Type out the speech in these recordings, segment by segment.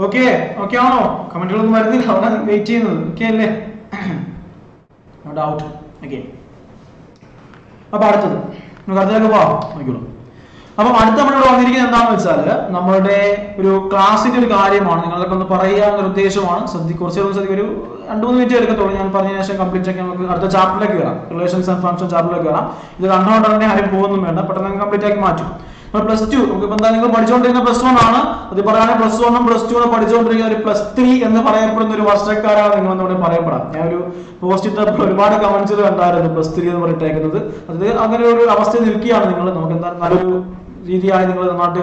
Okay okay ആണോ? കമന്റുകളൊന്നും വരുന്നില്ല, അവിടെ വെയിറ്റ് ചെയ്യുന്നത്. ഓക്കെ അല്ലേ? No doubt. ഓക്കെ, അപ്പൊ അടുത്തത് നമുക്ക് അടുത്തേക്ക് പോവാം. നോക്കിയോളൂ. അപ്പം അടുത്ത നമ്മളിവിടെ വന്നിരിക്കുന്നത് എന്താണെന്ന് വെച്ചാൽ നമ്മളുടെ ഒരു ക്ലാസിന്റെ ഒരു കാര്യമാണ്. നിങ്ങളൊക്കെ ഒന്ന് പറയുക എന്നൊരു ഉദ്ദേശമാണ്. കുറച്ച് ഒരു 2-3 മിനിറ്റ് എടുക്കത്തുള്ളൂ. ഞാൻ പറഞ്ഞ ശേഷം കംപ്ലീറ്റ് ആക്കി നമുക്ക് അടുത്ത ചാപ്റ്ററിലേക്ക് കയറാം. റിലേഷൻസ് ആൻഡ് ഫംഗ്ഷൻ ചാപ്റ്ററിലേക്ക് കയറാം. ഇത് കണ്ടുകൊണ്ട് തന്നെ ആരും പോകുന്നു വേണ്ട, പെട്ടെന്ന് കംപ്ലീറ്റ് ആക്കി മാറ്റും. +2 നമുക്കിപ്പോൾ എന്താ നിങ്ങൾ പഠിച്ചുകൊണ്ടിരിക്കുന്ന +1 ആണ്. അത് പറയുകയാണെങ്കിൽ +1 +2 പഠിച്ചുകൊണ്ടിരിക്കുന്ന ഒരു +3 എന്ന് പറയപ്പെടുന്ന ഒരു വർഷക്കാരാണ് നിങ്ങൾ എന്നോട് പറയപ്പെടാം. ഞാൻ ഒരു പോസ്റ്റ് ഇട്ടപ്പോൾ ഒരുപാട് കമന്റ്സുകൾ കണ്ടായിരുന്നു +3 എന്ന് പറഞ്ഞിട്ടേക്കുന്നത്. അത് അങ്ങനെ ഒരു അവസ്ഥ നിൽക്കുകയാണ് നിങ്ങൾ. നമുക്ക് എന്താ നല്ലൊരു രീതിയായി നിങ്ങൾ നന്നായിട്ട്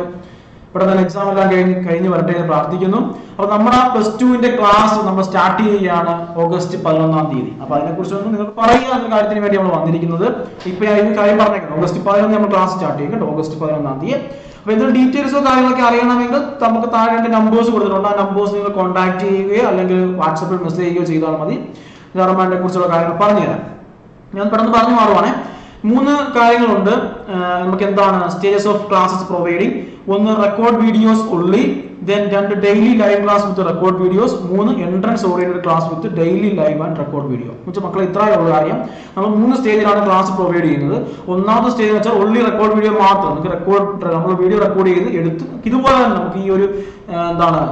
ഇവിടെ തന്നെ എക്സാം എല്ലാം കഴിഞ്ഞ് വരട്ടെ എന്ന് പ്രാർത്ഥിക്കുന്നു. അപ്പൊ നമ്മുടെ +2 ക്ലാസ് നമ്മൾ സ്റ്റാർട്ട് ചെയ്യുകയാണ് ഓഗസ്റ്റ് 11-ാം തീയതി. അപ്പൊ അതിനെക്കുറിച്ചൊന്നും നിങ്ങൾ പറയുക എന്ന കാര്യത്തിന് വേണ്ടി നമ്മൾ വന്നിരിക്കുന്നത്. ഇപ്പൊ ഞാൻ ഈ കാര്യം പറഞ്ഞേക്കാം, ഓഗസ്റ്റ് 11 നമ്മൾ ക്ലാസ് സ്റ്റാർട്ട് ചെയ്യും കേട്ടോ, ഓഗസ്റ്റ് 11-ാം തീയതി. അപ്പൊ ഇതിന്റെ ഡീറ്റെയിൽസോ കാര്യങ്ങളൊക്കെ അറിയണമെങ്കിൽ നമുക്ക് താഴെ 2 നമ്പേഴ്സ് കൊടുത്തിട്ടുണ്ട്. ആ നമ്പേഴ്സ് നിങ്ങൾ കോൺടാക്ട് ചെയ്യുകയോ അല്ലെങ്കിൽ വാട്സാപ്പിൽ മെസ്സേജ് ചെയ്യുകയോ ചെയ്താൽ മതി. അതിനെ കുറിച്ചുള്ള കാര്യങ്ങൾ പറഞ്ഞുതരാം. ഞാൻ പെട്ടെന്ന് പറഞ്ഞു മാറുവാണേ. 3 കാര്യങ്ങളുണ്ട് നമുക്ക്. എന്താണ് stages of classes providing? 1 record videos only, then 2 daily live class with record videos, 3 entrance oriented class with daily live and record video. മക്കളെ ഇത്രയുള്ള കാര്യം. നമ്മൾ 3 സ്റ്റേജിലാണ് ക്ലാസ് പ്രൊവൈഡ് ചെയ്യുന്നത്. ഒന്നാമത്തെ സ്റ്റേജ് എന്ന് വെച്ചാൽ ഓൺലി റെക്കോർഡ് വീഡിയോ മാത്രം. നമുക്ക് നമ്മൾ വീഡിയോ റെക്കോർഡ് ചെയ്ത് എടുത്ത് ഇതുപോലെ തന്നെ നമുക്ക് ഈ ഒരു എന്താണ്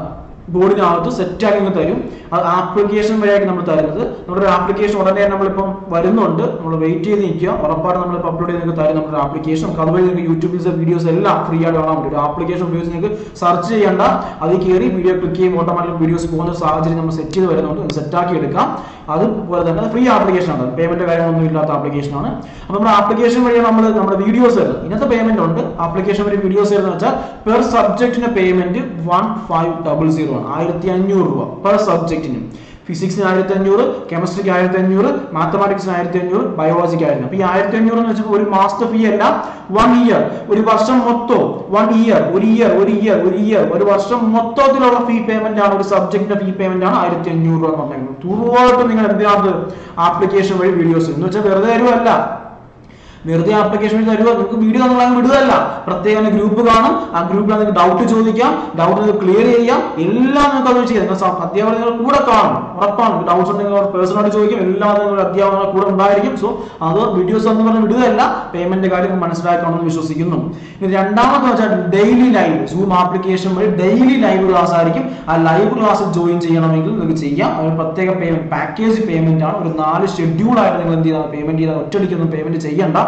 ബോർഡിനകത്ത് സെറ്റാക്കി തരും. അത് ആപ്ലിക്കേഷൻ വഴിയാക്കി നമ്മൾ തരുന്നത്. നമ്മുടെ ആപ്ലിക്കേഷൻ ഉടനെ നമ്മളിപ്പം വരുന്നുണ്ട്, നമ്മൾ വെയിറ്റ് ചെയ്ത് നിൽക്കുക. ഉറപ്പായിട്ട് നമ്മൾ അപ്ലോഡ് ചെയ്ത് നിങ്ങൾക്ക് തരും നമ്മുടെ ആപ്ലിക്കേഷൻ. നമുക്ക് അതുവഴി നിങ്ങൾക്ക് യൂട്യൂബിലെ വീഡിയോസ് എല്ലാം ഫ്രീ ആയിട്ട് കാണാൻ പറ്റും. ഒരു ആപ്ലിക്കേഷൻ ഉപയോഗിച്ച് നിങ്ങൾക്ക് സെർച്ച് ചെയ്യേണ്ട, അതിൽ കയറി വീഡിയോ ക്ലിക്ക് ചെയ്യും, ഓട്ടോമാറ്റിക് വീഡിയോസ് പോകുന്ന സാഹചര്യം നമ്മൾ സെറ്റ് ചെയ്ത് വരുന്നുണ്ട്. സെറ്റാക്കി എടുക്കാം. അതുപോലെ തന്നെ ഫ്രീ ആപ്ലിക്കേഷൻ ആണ്, പേയ്മെന്റ് കാര്യങ്ങളൊന്നും ഇല്ലാത്ത ആപ്ലിക്കേഷൻ ആണ്. അപ്പൊ നമ്മുടെ ആപ്ലിക്കേഷൻ വഴി നമ്മൾ നമ്മുടെ വീഡിയോസ് തരുന്നത്. ഇതിനകത്ത് പേയ്മെന്റ് ഉണ്ട്. ആപ്ലിക്കേഷൻ വഴി വീഡിയോസ് തരുന്നത് വെച്ചാൽ പെർ സബ്ജക്റ്റിന് പേയ്മെന്റ് 1500 ആണ്. 1500 രൂപ പെർ സബ്ജക്റ്റിന്. ഫിസിക്സിന് 1500, കെമിസ്ട്രിക്ക് 1500, മാത്തമാറ്റിക്സിന് 1500, ബയോളജിക്ക് 1000. അപ്പൊ ഈ 1500 എന്ന് വെച്ചാൽ ഒരു മാസ്റ്റർ ഫീ അല്ല, 1 ഇയർ, ഒരു വർഷം മൊത്തം 1 ഇയർ, ഒരു വർഷം മൊത്തത്തിലുള്ള ഫീ പേയ്മെന്റ് ആണ്. ഒരു സബ്ജക്റ്റിന്റെ ഫീ പേയ്മെന്റ് ആണ് 1500 രൂപ എന്ന് പറഞ്ഞിരിക്കുന്നത്. തീർച്ചയായിട്ടും നിങ്ങൾ എന്തിനാണ് ആപ്ലിക്കേഷൻ വഴി വീഡിയോസ് എന്ന് വെച്ചാൽ വെറുതെ തരുമല്ല, വെറുതെ ആപ്ലിക്കേഷൻ വഴി തരുക. നിങ്ങൾക്ക് വീഡിയോ നിങ്ങൾ വിടുകയല്ല, പ്രത്യേകം ഗ്രൂപ്പ് കാണും. ആ ഗ്രൂപ്പിൽ നിങ്ങൾക്ക് ഡൗട്ട് ചോദിക്കാം, ഡൗട്ട് നിങ്ങൾക്ക് ക്ലിയർ ചെയ്യാം, എല്ലാം നിങ്ങൾക്ക് അത് ചെയ്യാം. അധ്യാപകർ നിങ്ങൾ കൂടെ കാണും, ഉറപ്പാണ്. ഡൗട്ട്സ് ഉണ്ടെങ്കിൽ പേഴ്സണലായിട്ട് ചോദിക്കും, എല്ലാം നിങ്ങളുടെ അധ്യാപകർ കൂടെ ഉണ്ടായിരിക്കും. സോ അത് വീഡിയോസ് എന്ന് പറഞ്ഞ് വിടുകയല്ല, പേയ്മെന്റ് കാര്യം മനസ്സിലാക്കണമെന്ന് വിശ്വസിക്കുന്നു. ഇനി രണ്ടാമത്തെ വെച്ചാൽ ഡെയിലി ലൈവ്, സൂം ആപ്ലിക്കേഷൻ വഴി ഡെയിലി ലൈവ് ക്ലാസ് ആയിരിക്കും. ആ ലൈവ് ക്ലാസ് ജോയിൻ ചെയ്യണമെങ്കിൽ നിങ്ങൾക്ക് ചെയ്യാം. അതിന് പ്രത്യേക പേയ്മെന്റ് പാക്കേജ് പേയ്മെന്റ് ആണ്. ഒരു 4 ഷെഡ്യൂൾ ആയിട്ട് നിങ്ങൾ എന്ത് ചെയ്താൽ പേയ്മെന്റ് ചെയ്താൽ ഒറ്റയടിക്കൊന്നും പേയ്മെന്റ് ചെയ്യണ്ട.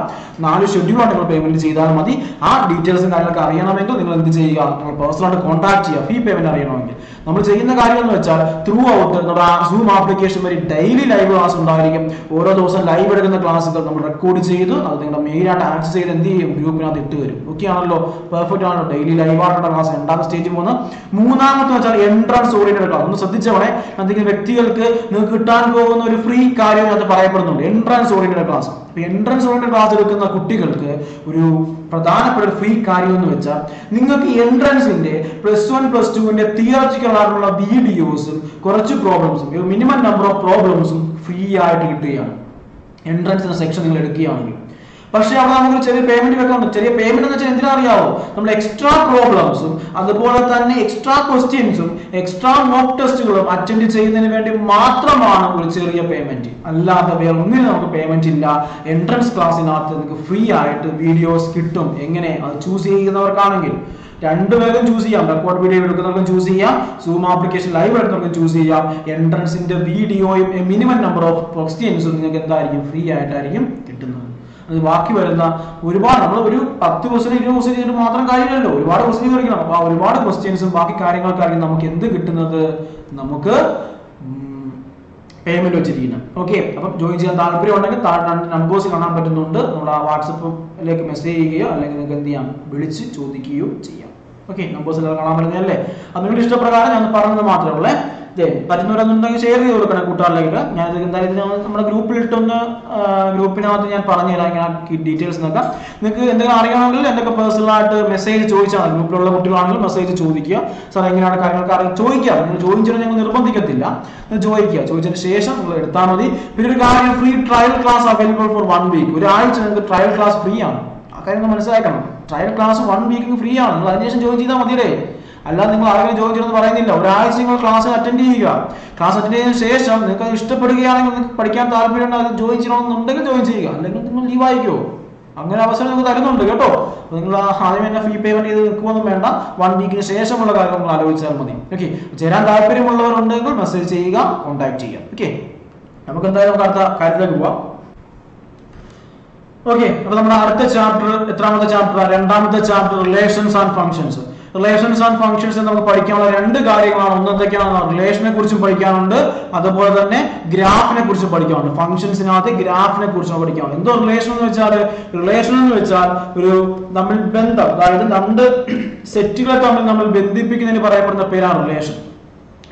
4 ഷെഡ്യൂളാണ് നിങ്ങൾ പേയ്മെന്റ് ചെയ്താൽ മതി. ആ ഡീറ്റെയിൽസും കാര്യങ്ങളൊക്കെ അറിയണമെങ്കിൽ നിങ്ങൾ എന്ത് ചെയ്യുക, നിങ്ങൾ പേഴ്സണലായിട്ട് കോൺടാക്ട് ചെയ്യുക. ഫീ പേയ്മെന്റ് അറിയണമെങ്കിൽ നമ്മൾ ചെയ്യുന്ന കാര്യം എന്ന് വെച്ചാൽ ത്രൂ ഔട്ട് നമ്മുടെ സൂം ആപ്ലിക്കേഷൻ വഴി ഡെയിലി ലൈവ് ക്ലാസ് ഉണ്ടായിരിക്കും. ഓരോ ദിവസം ലൈവ് എടുക്കുന്ന ക്ലാസ്സുകൾ നമ്മൾ റെക്കോർഡ് ചെയ്ത് അത് നിങ്ങളുടെ മെയിനായിട്ട് ആക്സസ് ചെയ്ത് എന്ത് ചെയ്യും, ഗ്രൂപ്പിനകത്ത് ഇട്ട് വരും. ഓക്കെ ആണല്ലോ, പെർഫെക്റ്റ് ആണല്ലോ. ഡെയിലി ലൈവ് ആയിട്ടുള്ള ക്ലാസ് രണ്ടാമത്തെ സ്റ്റേജിൽ പോകുന്ന. മൂന്നാമത്തെ വെച്ചാൽ എൻട്രൻസ് ഓറിയന്റഡ് ക്ലാസ്. ഒന്ന് ശ്രദ്ധിച്ചോടെ, എന്തെങ്കിലും വ്യക്തികൾക്ക് നിങ്ങൾക്ക് കിട്ടാൻ പോകുന്ന ഒരു ഫ്രീ കാര്യം അത് പറയപ്പെടുന്നുണ്ട്, entrance oriented class. Entrance oriented class എടുക്കുന്ന കുട്ടികൾക്ക് ഒരു പ്രധാനപ്പെട്ട ഫ്രീ കാര്യം എന്ന് വെച്ചാൽ നിങ്ങൾക്ക് എൻട്രൻസിന്റെ +1 +2 തിയററ്റിക്കൽ ആയിട്ടുള്ള വീഡിയോസും കുറച്ച് പ്രോബ്ലംസും, മിനിമം നമ്പർ ഓഫ് പ്രോബ്ലംസും ഫ്രീ ആയിട്ട് കിട്ടുകയാണ് എൻട്രൻസ് സെക്ഷൻ നിങ്ങൾ എടുക്കുകയാണെങ്കിൽ. പക്ഷേ അവിടെ നമുക്ക് ചെറിയ പേയ്മെന്റ് വെക്കാറുണ്ട്. ചെറിയ പേയ്മെന്റ് എന്ന് വെച്ചാൽ എന്തിനാ അറിയാവോ, നമ്മൾ എക്സ്ട്രാ പ്രോബ്ലംസും അതുപോലെ തന്നെ എക്സ്ട്രാ ക്വസ്റ്റ്യൻസും എക്സ്ട്രാ മോക്ക് ടെസ്റ്റുകളും അറ്റൻഡ് ചെയ്യുന്നതിന് വേണ്ടി മാത്രമാണ് ഒരു ചെറിയ പേയ്മെന്റ്. അല്ലാതെ വേറെ ഒന്നിനും നമുക്ക് പേയ്മെന്റ് ഇല്ല. എൻട്രൻസ് ക്ലാസ്സിനകത്ത് നിങ്ങൾക്ക് ഫ്രീ ആയിട്ട് വീഡിയോസ് കിട്ടും. എങ്ങനെ, അത് ചൂസ് ചെയ്യുന്നവർക്കാണെങ്കിൽ രണ്ടുപേരും ചൂസ് ചെയ്യാം. റെക്കോർഡ് വീഡിയോ എടുക്കുന്നവർക്കും ചൂസ് ചെയ്യാം, സൂം ആപ്ലിക്കേഷൻ ലൈവ് എടുക്കുന്നവർക്കും ചൂസ് ചെയ്യാം. എൻട്രൻസിന്റെ വീഡിയോയും മിനിമം നമ്പർ ഓഫ് ക്വസ്റ്റ്യൻസും നിങ്ങൾക്ക് എന്തായിരിക്കും, ഫ്രീ ആയിട്ടായിരിക്കും കിട്ടുന്നത്. അത് ബാക്കി വരുന്ന ഒരുപാട്, നമ്മൾ ഒരു 10 ക്വസ്റ്റ്യൻ 20 ക്വസ്റ്റ്യൻ ചെയ്തിട്ട് മാത്രം കാര്യമില്ലല്ലോ, ഒരുപാട് ക്വസ്റ്റ്യൻ പഠിക്കണം. അപ്പൊ ആ ഒരുപാട് ക്വസ്റ്റ്യൻസും ബാക്കി കാര്യങ്ങൾക്കായിരിക്കും നമുക്ക് എന്ത് കിട്ടുന്നത്, നമുക്ക് പേയ്മെന്റ് വെച്ചിരിക്കണം. ഓക്കെ, അപ്പം ജോയിൻ ചെയ്യാൻ താല്പര്യം ഉണ്ടെങ്കിൽ നമ്പേഴ്സ് കാണാൻ പറ്റുന്നുണ്ട്. നമ്മൾ ആ വാട്സപ്പിലേക്ക് മെസ്സേജ് ചെയ്യുകയോ അല്ലെങ്കിൽ നിങ്ങൾക്ക് എന്ത് ചെയ്യാം, വിളിച്ച് ചോദിക്കുകയോ ചെയ്യാം. ഓക്കെ, നമ്പേഴ്സ് എല്ലാം കാണാൻ പറ്റുന്നതല്ലേ. അത് നിങ്ങളുടെ ഇഷ്ടപ്രകാരം ഞാൻ പറഞ്ഞത് മാത്രമേ ഉള്ളേ. പറ്റുന്നവരെന്നുണ്ടെങ്കിൽ ഷെയർ ചെയ്ത് കൊടുക്കണം കൂട്ടുകാരിലേക്ക്. ഞാൻ എന്തായാലും നമ്മുടെ ഗ്രൂപ്പിലിട്ടൊന്ന് ഗ്രൂപ്പിനകത്ത് ഞാൻ പറഞ്ഞുതരാം ഇങ്ങനെ ഡീറ്റെയിൽസ് എന്നൊക്കെ. നിങ്ങൾക്ക് എന്തെങ്കിലും അറിയണമെങ്കിൽ എന്തൊക്കെ പേഴ്സണലായിട്ട് മെസ്സേജ് ചോദിച്ചാൽ മതി. ഗ്രൂപ്പിലുള്ള കുട്ടികളാണെങ്കിൽ മെസ്സേജ് ചോദിക്കുക, സാർ എങ്ങനെയാണ് കാര്യങ്ങൾക്ക് ചോദിക്കാം. നിങ്ങൾ ചോദിച്ചാൽ ഞങ്ങൾ നിർബന്ധിക്കത്തില്ല, ചോദിച്ചതിന് ശേഷം നിങ്ങൾ എടുത്താൽ മതി. പിന്നെ ഒരു കാര്യം, free trial class available for 1 week. ഒരാഴ്ച നിങ്ങൾക്ക് ട്രയൽ ക്ലാസ് ഫ്രീ ആണ്. ആ കാര്യം മനസ്സിലാക്കണം. ട്രയൽ ക്ലാസ് 1 വീക്ക് ഫ്രീ ആണ്. നിങ്ങൾ അതിനുശേഷം ജോയിൻ ചെയ്താൽ മതിയേ. അല്ലാതെ നിങ്ങൾ ആരെങ്കിലും ജോയിൻ ചെയ്യണമെന്ന് പറയുന്നില്ല. ഒരാഴ്ച നിങ്ങൾ ക്ലാസ് അറ്റൻഡ് ചെയ്യുക. ക്ലാസ് അറ്റൻഡ് ചെയ്തതിനു ശേഷം നിങ്ങൾക്ക് അത് ഇഷ്ടപ്പെടുകയാണെങ്കിൽ, നിങ്ങൾക്ക് പഠിക്കാൻ താല്പര്യമുണ്ട്, അത് ജോയിൻ ചെയ്യണമെന്നുണ്ടെങ്കിൽ ജോയിൻ ചെയ്യുക, അല്ലെങ്കിൽ നിങ്ങൾ ലീവ് ആയിക്കോ. അങ്ങനെ അവസരം നിങ്ങൾക്ക് തരുന്നുണ്ട് കേട്ടോ. നിങ്ങൾ ആദ്യം തന്നെ ഫീ പേയ്മെന്റ് ചെയ്ത് നിൽക്കുമൊന്നും വേണ്ട. 1 വീക്കിന് ശേഷമുള്ള കാര്യം നിങ്ങൾ ആലോചിച്ചാൽ മതി. ഓക്കെ, ചേരാൻ താല്പര്യമുള്ളവരുണ്ടെങ്കിൽ മെസ്സേജ് ചെയ്യുക, കോൺടാക്ട് ചെയ്യുക. ഓക്കെ, നമുക്ക് എന്തായാലും അടുത്ത കാര്യത്തിലേക്ക് പോവാം. ഓക്കെ, അപ്പൊ നമ്മുടെ അടുത്ത ചാപ്റ്റർ എത്രാമത്തെ ചാപ്റ്റർ? 2ാമത്തെ chapter, relations and functions. Relations and functions നമുക്ക് പഠിക്കാനുള്ള 2 കാര്യങ്ങളാണ്. ഒന്ന് എന്തൊക്കെയാണ്? റിലേഷനെ കുറിച്ചും പഠിക്കാനുണ്ട്, അതുപോലെ തന്നെ ഗ്രാഫിനെ കുറിച്ചും പഠിക്കാനുണ്ട്. ഫംഗ്ഷൻസിനകത്ത് ഗ്രാഫിനെ കുറിച്ചും പഠിക്കാനുണ്ട്. എന്തോ റിലേഷൻ എന്ന് വെച്ചാൽ, റിലേഷൻ എന്ന് വെച്ചാൽ ഒരു നമ്മൾ ബന്ധം, അതായത് 2 സെറ്റുകളെ തമ്മിൽ നമ്മൾ ബന്ധിപ്പിക്കുന്നതിന് പറയപ്പെടുന്ന പേരാണ് റിലേഷൻ.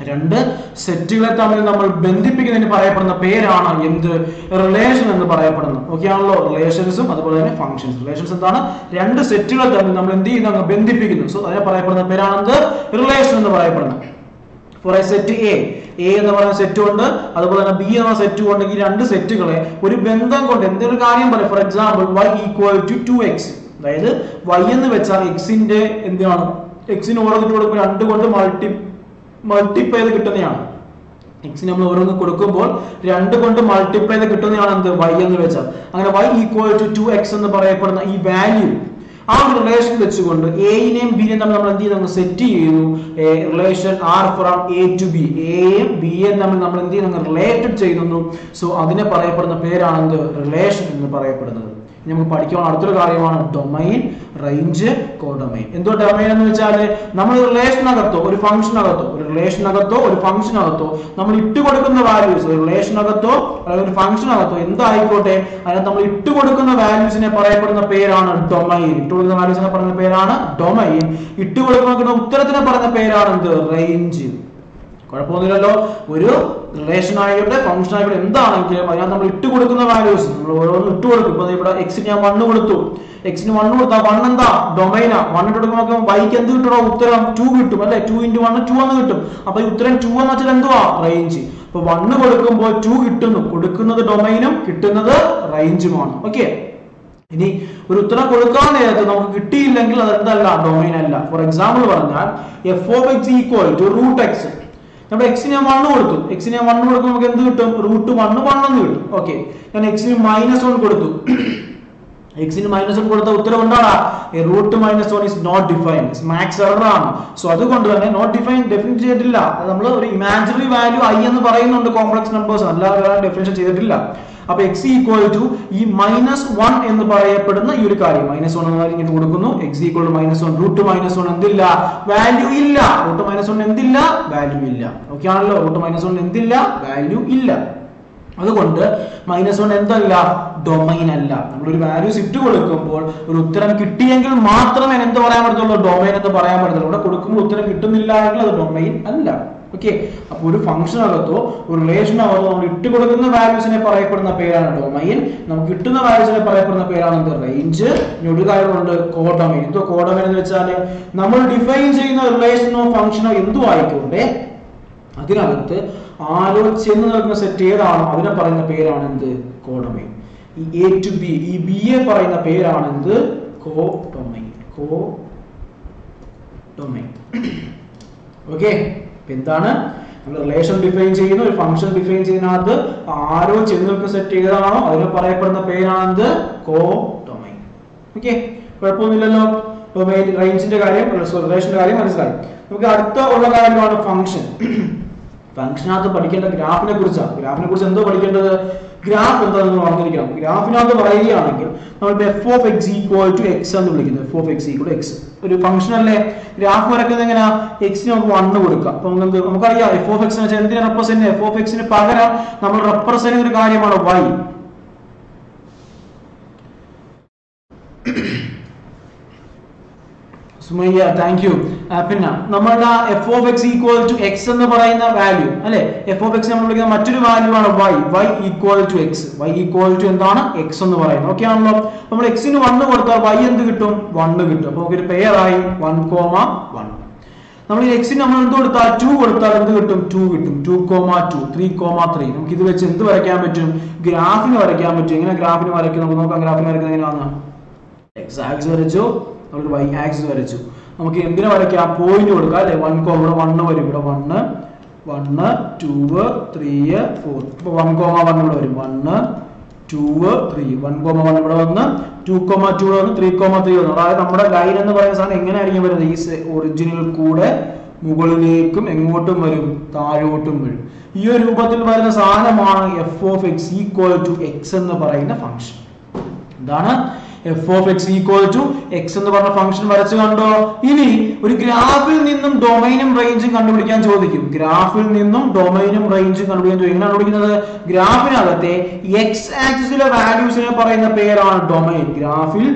2 സെറ്റുകളെ തമ്മിൽ നമ്മൾ ബന്ധിപ്പിക്കുന്നതിന് പറയപ്പെടുന്ന പേരാണ് എന്ത്? റിലേഷൻ എന്ന് പറയപ്പെടുന്നത്. ഓക്കെ ആണല്ലോ? റിലേഷൻസും അതുപോലെ തന്നെ ഫംഗ്ഷൻസ്. റിലേഷൻസ് എന്താണ്? 2 സെറ്റുകളെ തമ്മിൽ നമ്മൾ എന്ത് ചെയ്യുന്നു? ബന്ധിപ്പിക്കുന്നു. സോ അതിനെ പറയപ്പെടുന്ന പേരാണ് എന്ത്? റിലേഷൻ എന്ന് പറയപ്പെടുന്നത്. ഫോർ എ സെറ്റ് എ എന്ന് പറയുന്ന സെറ്റ് ഉണ്ട്, അതുപോലെ തന്നെ ബി എന്ന സെറ്റും ഉണ്ടെങ്കിൽ 2 സെറ്റുകളെ ഒരു ബന്ധം കൊണ്ട് എന്തൊരു കാര്യം പറയും. ഫോർ എക്സാമ്പിൾ y = 2x, അതായത് y എന്ന് വെച്ചാൽ എക്സിന്റെ എന്താണ്? എക്സിന് ഓരോന്നിട്ട് കൊടുക്കുമ്പോൾ 2 കൊണ്ട് മൾട്ടിപ്ലൈ ചെയ്ത് കിട്ടുന്നതാണ്. എക്സിന് നമ്മൾ ഓരോന്ന് കൊടുക്കുമ്പോൾ 2 കൊണ്ട് മൾട്ടിപ്ലൈ ചെയ്ത് കിട്ടുന്നതാണ് എന്ത്? y എന്ന് വെച്ചാൽ. അങ്ങനെ y = 2x എന്ന് പറയപ്പെടുന്ന ഈ വാല്യൂ, ആ ഒരു റിലേഷൻ വെച്ചുകൊണ്ട് എയും ബിയും തമ്മിൽ നമ്മൾ എന്ത് ചെയ്യുന്നു? സെറ്റ് ചെയ്യുന്നു. Relation R from A to B. എയും ബിയും തമ്മിൽ നമ്മൾ എന്ത് ചെയ്യുന്നു? റിലേറ്റഡ് ചെയ്യുന്നു. സോ അതിനെ പറയപ്പെടുന്ന പേരാണ് എന്ത്? റിലേഷൻ എന്ന് പറയപ്പെടുന്നത്. നമുക്ക് പഠിക്കാനുള്ള അടുത്തൊരു കാര്യമാണ് ഡൊമൈൻ, റേഞ്ച്, കോഡൊമൈൻ. എന്തോ ഡൊമൈൻ എന്ന് വെച്ചാൽ നമ്മൾ റിലേഷനകത്തോ ഒരു ഫംഗ്ഷനകത്തോ ഒരു ഫംഗ്ഷനകത്തോ നമ്മൾ ഇട്ട് കൊടുക്കുന്ന വാല്യൂസ്, റിലേഷനകത്തോ അല്ലെങ്കിൽ ഒരു ഫംഗ്ഷനകത്തോ എന്തായിക്കോട്ടെ, അതിനകത്ത് നമ്മൾ ഇട്ട് കൊടുക്കുന്ന വാല്യൂസിനെ പറയപ്പെടുന്ന പേരാണ് ഡൊമൈൻ. ഇട്ട് കൊടുക്കുന്ന വാല്യൂസിനെ പറയുന്ന പേരാണ് ഡൊമൈൻ. ഇട്ട് കൊടുക്കുന്ന ഉത്തരത്തിനെ പറയുന്ന പേരാണ് എന്ത്? റേഞ്ച്. കുഴപ്പമൊന്നുമില്ലല്ലോ. ഒരു റിലേഷൻ ആയിക്കോട്ടെ, ഫംഗ്ഷൻ ആയിക്കോട്ടെ, എന്താണെങ്കിലും അതിനകത്ത് നമ്മൾ ഇട്ട് കൊടുക്കുന്ന വാല്യൂസ് നമ്മൾ ഓരോന്നും ഇട്ട് കൊടുക്കും. ഇപ്പൊ ഇവിടെ എക്സിന് ഞാൻ 1 കൊടുത്തു. എക്സിന് 1 കൊടുത്താൽ 1 എന്താ? ഡൊമൈനാ. 1 ഇട്ട് കൊടുക്കുമ്പോൾ വൈക്ക് എന്ത് കിട്ടണോ? ഉത്തരം 2 കിട്ടും അല്ലെ? 2 × 1 2 എന്ന് കിട്ടും. അപ്പൊ ഈ ഉത്തരം 2 എന്ന് വെച്ചാൽ എന്തുവാ? റേഞ്ച്. അപ്പൊ 1 കൊടുക്കുമ്പോൾ 2 കിട്ടുന്നു. കൊടുക്കുന്നത് ഡൊമൈനും കിട്ടുന്നത് റേഞ്ചുമാണ്. ഓക്കെ, ഇനി ഒരു ഉത്തരം കൊടുക്കാൻ നേരത്ത് നമുക്ക് കിട്ടിയില്ലെങ്കിൽ അതെന്തല്ല? ഡൊമൈൻ അല്ല. ഫോർ എക്സാമ്പിൾ പറഞ്ഞാൽ f(x) = √x. നമ്മുടെ എക്സിന് ഞാൻ 1 കൊടുത്തു. എക്സിന് ഞാൻ 1 കൊടുക്കുമ്പോൾ നമുക്ക് എന്ത് കിട്ടും? √1 1 എന്ന് കിട്ടും. ഓക്കെ, ഞാൻ എക്സിന് -1 കൊടുത്തു. എക്സിന് -1 കൊടുത്ത ഉത്തരം എന്താണ്? √-1 is not defined. Max error ആണ്. സോ അതുകൊണ്ട് തന്നെ നോട്ട് ഡിഫൈൻഡ് ഡെഫിനിറ്റ് ചെയ്തിട്ടില്ല. നമ്മൾ ഒരു ഇമാജിനറി വാല്യൂ i എന്ന് പറയുന്നുണ്ട്, കോംപ്ലക്സ് നമ്പേഴ്സ്, അല്ലാതെ ഡെഫിനിഷൻ ചെയ്തിട്ടില്ല. അപ്പൊ x = ഈ -1 എന്ന് പറയപ്പെടുന്ന ഈ ഒരു കാര്യം, -1 എന്ന കാര്യം ഇങ്ങനെ കൊടുക്കുന്നു. x = -1, √-1 എന്തില്ല? വാല്യൂ ഇല്ല. √-1 എന്തില്ല? വാല്യൂ ഇല്ല. ഓക്കെ ആണല്ലോ? √-1 എന്തില്ല? വാല്യൂ ഇല്ല. അതുകൊണ്ട് -1 എന്തല്ല? ഡൊമൈൻ അല്ല. നമ്മളൊരു വാല്യൂസ് ഇട്ട് കൊടുക്കുമ്പോൾ ഒരു ഉത്തരം കിട്ടിയെങ്കിൽ മാത്രമേ എന്ത് പറയാൻ പറ്റത്തുള്ളൂ? ഡൊമൈൻ എന്ന് പറയാൻ പറ്റത്തുള്ളൂ. ഇവിടെ കൊടുക്കുമ്പോൾ ഉത്തരം കിട്ടുന്നില്ല എങ്കിൽ അത് ഡൊമൈൻ അല്ല. ഓക്കെ, അപ്പൊ ഒരു ഫംഗ്ഷനകത്തോ ഒരു റിലേഷനകത്തോ നമ്മൾ ഇട്ട് കൊടുക്കുന്ന വാല്യൂസിനെ പറയപ്പെടുന്ന പേരാണ് ഡൊമൈൻ. നമുക്ക് കിട്ടുന്ന വാല്യൂസിനെ പറയപ്പെടുന്ന പേരാണ് എന്ത്? റേഞ്ച്. ഇനി ഒരു കാര്യമുണ്ട്, കോഡൊമൈൻ. എന്തോ കോഡൊമൈൻ എന്ന് വെച്ചാൽ നമ്മൾ ഡിഫൈൻ ചെയ്യുന്ന റിലേഷനോ ഫംഗ്ഷനോ എന്തോ ആയിക്കോട്ടെ, അതിനകത്ത് ആരോ ചെന്ന് നിൽക്കുന്ന സെറ്റ് ഏതാണോ അതിനെ പറയുന്ന പേരാണ് എന്ത്? കോഡൊമൈൻ. ഈ എ ടു ബി, ഈ ബി യെ പറയുന്ന പേരാണ് എന്ത്? കോഡൊമൈൻ. കോഡൊമൈൻ. ഓക്കെ, എന്താണ്? നമ്മൾ റിലേഷൻ ഡിഫൈൻ ചെയ്യുന്ന ഒരു ഫംഗ്ഷൻ ഡിഫൈൻ ചെയ്യുന്നതിനകത്ത് ആരോ ചെന്ന് നിൽക്കുന്ന സെറ്റ് ഏതാണോ അതിനെ പറയപ്പെടുന്ന പേരാണ് എന്ത്? കോഡൊമൈൻ. ഓക്കെ, കുഴപ്പമൊന്നുമില്ലല്ലോ. ഡൊമൈൻ, റേഞ്ചിന്റെ കാര്യം, റിലേഷന്റെ കാര്യം മനസ്സിലായി. നമുക്ക് അടുത്ത ഉള്ള കാര്യമാണ് ഫംഗ്ഷൻ. ഫംഗ്ഷനകത്ത് പഠിക്കേണ്ട ഗ്രാഫിനെ കുറിച്ചാണ്. ഗ്രാഫിനെ കുറിച്ച് എന്തോ പഠിക്കേണ്ടത്? ഗ്രാഫ് എന്താണെന്ന് പറഞ്ഞിരിക്കണം. ഗ്രാഫിനകത്ത് പറയുകയാണെങ്കിൽ നമ്മളിപ്പോ f(x) = x എന്ന് വിളിക്കുന്നു. f(x) = x ഒരു ഫംഗ്ഷൻ അല്ലേ? ഗ്രാഫ് വരയ്ക്കുന്നത് എങ്ങനെയാ? എക്സിന് നമുക്ക് 1 കൊടുക്കാം. അപ്പൊ നമുക്കറിയാം f(x) എന്ന് വെച്ചാൽ എന്തിനെ റെപ്രസെന്റ്? f(x)ന് പകരം നമ്മൾ റെപ്രസെന്റ് ചെയ്യുന്ന ഒരു കാര്യമാണ് y. Sumayya, thank you. പിന്നെ നമ്മളുടെ f(x) = x എന്ന് പറയുന്ന വാല്യൂ അല്ലെ? f(x) നമ്മൾ വിളിക്കുന്ന മറ്റൊരു വാല്യൂ ആണ് y. y = x. y = എന്താണ്? x എന്ന് പറയുന്നത്. ഓക്കെ ആണല്ലോ? നമ്മൾ x ന് 1 കൊടുത്താൽ y എന്ത് കിട്ടും? 1 കിട്ടും. അപ്പൊ നമുക്ക് ഒരു പെയറായി 1,1. നമ്മൾ ഈ x ന് നമ്മൾ എന്ത് കൊടുത്താൽ 2 കൊടുത്താൽ എന്ത് കിട്ടും? 2 കിട്ടും. 2,2, 3,3. നമുക്ക് ഇത് വെച്ച് എന്ത് വരയ്ക്കാൻ പറ്റും? ഗ്രാഫിന് വരയ്ക്കാൻ പറ്റും. എങ്ങനെ ഗ്രാഫിന് വരയ്ക്കും? നമുക്ക് നോക്കാം. ഗ്രാഫിന് വരയ്ക്കുന്നത് എങ്ങനെയാണ്? x ആക്സിസ് വരച്ചു, നമ്മൾ y ആക്സിസ് വരച്ചു. നമുക്ക് എന്തിനു വരയ്ക്കാം? പോയിന്റ് കൊടുക്കാം അല്ലെ? 1, ഇവിടെ 1 വരും, ഇവിടെ 1 1 2 3 4. അപ്പൊ 1,1 ഇവിടെ വരും, 1 2 3 1,1 ഇവിടെ വന്ന് 2,2 ഇവിടെ വന്ന് 3,3 വന്നു. അതായത് നമ്മുടെ ലൈൻ എന്ന് പറയുന്ന സാധനം എങ്ങനെയായിരിക്കും വരുന്നത്? ഈ ഒറിജിനിൽ കൂടെ മുകളിലേക്കും എങ്ങോട്ടും വരും? താഴോട്ടും വരും. ഈ ഒരു രൂപത്തിൽ വരുന്ന സാധനമാണ് f of x equal to x എന്ന് പറയുന്ന ഫംഗ്ഷൻ. എന്താണ് f of x equal to x എന്ന് പറഞ്ഞ ഫംഗ്ഷൻ വരച്ചു കണ്ടോ? ഇനി ഒരു ഗ്രാഫിൽ നിന്നും ഡൊമൈനും റേഞ്ചും കണ്ടുപിടിക്കാൻ ചോദിക്കും. ഗ്രാഫിൽ നിന്നും ഡൊമൈനും റേഞ്ചും കണ്ടുപിടിക്കാൻ ചോദിക്കും. എങ്ങനെ കണ്ടുപിടിക്കുന്നത്? ഗ്രാഫിനകത്തെ x ആക്സിസിലെ വാല്യൂസിനെ പറയുന്ന പേരാണ് ഡൊമൈൻ. ഗ്രാഫിൽ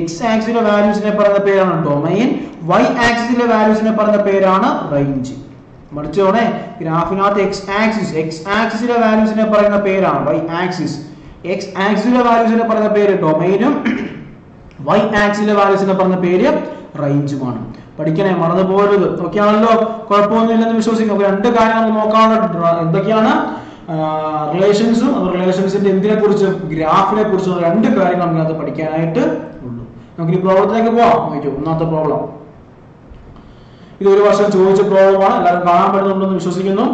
x ആക്സിസിലെ വാല്യൂസിനെ പറയുന്ന പേരാണ് ഡൊമൈൻ, y ആക്സിസിലെ വാല്യൂസിനെ പറയുന്ന പേരാണ് റേഞ്ച്. മറിച്ചോണേ, ഗ്രാഫിനകത്ത് x ആക്സിസിലെ വാല്യൂസിനെ പറയുന്ന പേരാണ് y ആക്സിസ്, x ആക്സിസിലെ വാല്യൂസിനെ പറയുന്ന പേര് ഡൊമൈനും y ആക്സിസിലെ വാല്യൂസിനെ പറഞ്ഞ പേര് റേഞ്ചുമാണ്. പഠിക്കണേ, മറന്നു പോകരുത്. ഓക്കെ ആണല്ലോ? കുഴപ്പമൊന്നുമില്ലെന്ന് വിശ്വസിക്കുന്നു. രണ്ട് കാര്യം നമുക്ക് നോക്കാനുള്ള എന്തൊക്കെയാണ്? റിലേഷൻസും റിലേഷൻസിന്റെ എന്തിനെ കുറിച്ചും ഗ്രാഫിനെ കുറിച്ചും രണ്ട് കാര്യങ്ങൾ നമുക്കത് പഠിക്കാനായിട്ട് ഉള്ളൂ. നമുക്ക് ഈ പ്രോബ്ലത്തിലേക്ക് പോവാം. നോക്കിയോ, ഒന്നാമത്തെ പ്രോബ്ലം. ഇത് ഒരു വർഷം ചോദിച്ച പ്രോബ്ലമാണ്, എല്ലാവരും കാണാൻ പറ്റുന്നുണ്ടെന്ന് വിശ്വസിക്കുന്നു.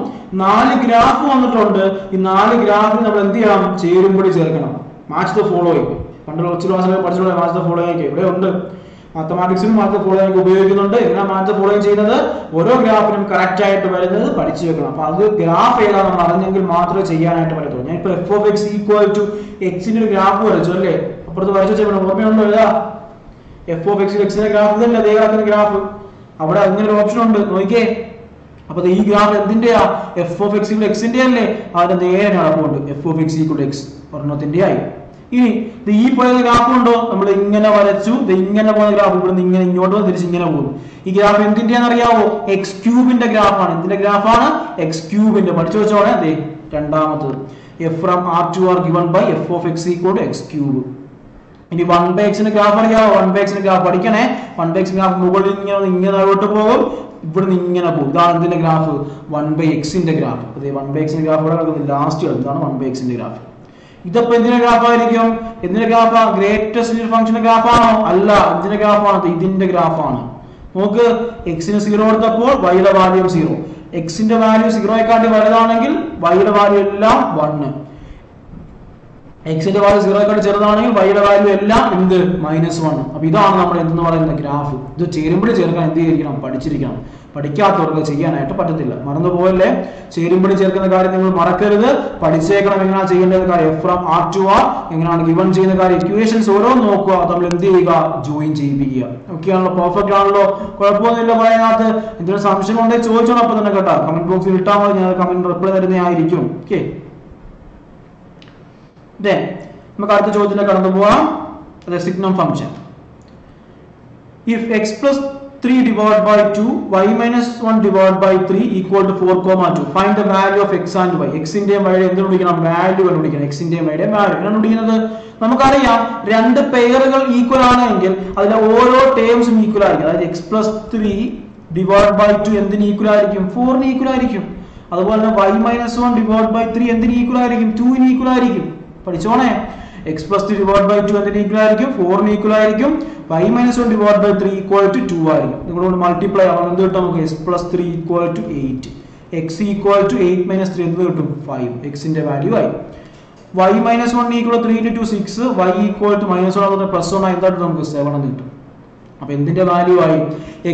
4 ഗ്രാഫ് വന്നിട്ടുണ്ട്. ഈ 4 ഗ്രാഫിൽ നമ്മൾ എന്ത് ചെയ്യണം? ചേരുംപടി ചേർക്കണം. Match the following. പണ്ട് കുറച്ച് ക്ലാസ്സിൽ പഠിച്ചിട്ടുള്ള മാച്ച് ദ ഫോളോയിങ് ഇവിടെ ഉണ്ട്. മാത്തമാറ്റിക്സിലും മാച്ച് ദ ഫോളോയിങ് ഉപയോഗിക്കുന്നുണ്ട്. എങ്ങനെ മാച്ച് ദ ഫോളോയിങ് ചെയ്യുന്നത്? ഓരോ ഗ്രാഫിനും കറക്റ്റ് ആയിട്ട് വരുന്നത് പഠിച്ചു വെക്കണം. അപ്പൊ അത് ഗ്രാഫ് ഏതാ നമ്മൾ അറിഞ്ഞെങ്കിൽ മാത്രമേ ചെയ്യാനായിട്ട് പറ്റത്തുള്ളൂ. ഞാൻ ഇപ്പൊ f of x equal to x ന്റെ ഒരു ഗ്രാഫ് വരച്ചു അല്ലേ? അപ്പുറത്ത് വരച്ചു വെച്ചാൽ ഓർമ്മയുണ്ടോ? ഏതാ f of x ന്റെ ഗ്രാഫ്? ഇതല്ലേ അതേ കിടക്കുന്ന ഗ്രാഫ്. അവിടെ അങ്ങനെ ഒരു ഓപ്ഷൻ ഉണ്ട്, നോക്കിയേ. അപ്പൊ ഈ graph എന്തിന്റെയാ? f of x equal x ന്റെ അല്ലേ? അതിന്റെ നേരെ നടപ്പുണ്ട്. f of x equal x ഒരെണ്ണത്തിന്റെ ആയി. ഇനി ഈ പോയ ഗ്രാഫ് ഉണ്ടോ? നമ്മൾ ഇങ്ങനെ വരച്ചു, ഇങ്ങനെ പോകുന്ന ഗ്രാഫ് ഇവിടെ നിന്ന് ഇങ്ങനെ ഇങ്ങോട്ട് തിരിച്ച് ഇങ്ങനെ പോകും. ഈ ഗ്രാഫ് എന്തിന്റെയാന്ന് അറിയാവോ? എക്സ് ക്യൂബിന്റെ ഗ്രാഫാണ്. എന്തിന്റെ ഗ്രാഫാണ്? എക്സ് ക്യൂബിന്റെ. പഠിച്ചു വെച്ചോളെ. അതെ, രണ്ടാമത്തത് f from r to r given by f of x equal to x cube. ഇനി 1/x ന്റെ ഗ്രാഫ് അറിയാവോ? 1/x ന്റെ ഗ്രാഫ് പഠിക്കണേ. 1/x ഗ്രാഫ് മുകളിൽ ഇങ്ങനെ താഴോട്ട് പോകും, ഇവിടുന്ന് ഇങ്ങനെ പോകും. ഇതാണ് ഇതിന്റെ ഗ്രാഫ്, 1/x ന്റെ ഗ്രാഫ്. അതെ, 1/x ന്റെ ഗ്രാഫ് ഇവിടെ കിടക്കുന്നത് ലാസ്റ്റ്. ഇതാണ് 1/x ന്റെ ഗ്രാഫ്. ഇതപ്പോ എന്തിന്റെ ഗ്രാഫ് ആയിരിക്കും? എന്തിന്റെ ഗ്രാഫാ? ഗ്രേറ്റസ്റ്റ് ഫംഗ്ഷന്റെ ഗ്രാഫാണോ? അല്ല, ഇതിന്റെ ഗ്രാഫാണ്. ഇതിന്റെ ഗ്രാഫാണ്. നോക്ക്, എക്സിന് 0 കൊടുത്തപ്പോൾ വൈയുടെ വാല്യൂ 0. എക്സിന്റെ വാല്യൂ 0യെക്കാട്ടി വലുതാണെങ്കിൽ വൈയുടെ വാല്യൂ എല്ലാം 1. എക്സിന്റെ വാല്യൂ 0യെക്കാട്ടി ചെറുതാണെങ്കിൽ വൈയുടെ വാല്യൂ എല്ലാം എന്ത്? -1. അപ്പൊ ഇതാണ് നമ്മൾ എന്തെന്ന് പറയുന്ന ഗ്രാഫ്. ഇത് ചേരുമ്പടി ചേർക്കാൻ എന്ത് ചെയ്തിരിക്കണം? പഠിച്ചിരിക്കണം. പഠിക്കാത്തവർക്ക് ചെയ്യാനായിട്ട് പറ്റത്തില്ല. മറന്നുപോയല്ലേ? ചേരുമ്പടി ചേർക്കുന്ന കാര്യം നിങ്ങൾ മറക്കരുത്, പഠിച്ചേക്കണം. എങ്ങനെയാണ് ചെയ്യേണ്ടത് കാര്യം? f from r to r എങ്ങനെയാണ് ഗിവൺ ചെയ്യുന്ന കാര്യം? ഇക്വേഷൻസ് ഓരോന്ന് നോക്കുക, നമ്മൾ എന്ത് ചെയ്യുക? ജോയിൻ ചെയ്യിപ്പിക്കുക. ഓക്കെ ആണല്ലോ? പെർഫെക്റ്റ് ആണല്ലോ? കുഴപ്പമൊന്നുമില്ല പറയാനകത്ത്. എന്തെങ്കിലും സംശയം ഉണ്ടെങ്കിൽ ചോദിച്ചോണം അപ്പൊ തന്നെ കേട്ടോ. കമന്റ് ബോക്സിൽ ഇട്ടാൽ മതി, ഞാൻ കമന്റ് റിപ്ലൈ തരുന്നതായിരിക്കും. ഓക്കെ, നമുക്ക് അടുത്ത ചോദ്യത്തിലേക്ക് കടന്നു പോവാം. Signum function. If x plus 3 divided by 2, y minus 1 divided by 3 equal to 4,2. Find the value of x and y. x ന്റെയും y എന്ത് കണ്ടുപിടിക്കണം? വാല്യൂ കണ്ടുപിടിക്കണം. x ന്റെയും y യുടെയും വാല്യൂ കണ്ടുപിടിക്കുന്നത് നമുക്കറിയാം. രണ്ട് പെയറുകൾ ഈക്വൽ ആണെങ്കിൽ അതിലെ ഓരോ ടേംസും ഈക്വൽ ആയിരിക്കും. അതായത് x plus 3 divided by 2 എന്തിന് ഈക്വൽ ആയിരിക്കും? 4 ഈക്വൽ ആയിരിക്കും. അതുപോലെ തന്നെ y minus 1 divided by 3 എന്തിന് ഈക്വൽ ആയിരിക്കും? 2 ഈക്വൽ ആയിരിക്കും. പഠിച്ചോണേ. x plus 3 divided by 2 എന്തിന് ഈക്വൽ ആയിരിക്കും? 4 ഈക്വൽ ആയിരിക്കും. y minus 1 divided by 3 equal to 2 ആയിരിക്കും. നിങ്ങളോട് മൾട്ടിപ്ലൈ ആവുമ്പോൾ എന്ത് കിട്ടും നമുക്ക്? x plus 3 equal to 8. x equal to 8 minus 3 എന്ത് കിട്ടും? 5. x ന്റെ വാല്യൂ ആയി. y minus 1 equal to 3 into 6, y equal to minus 1 ആവുമ്പോൾ പ്ലസ് 1 ആയി എന്തായിട്ട് നമുക്ക് 7 എന്ന് കിട്ടും. അപ്പൊ എന്തിന്റെ വാല്യൂ ആയി?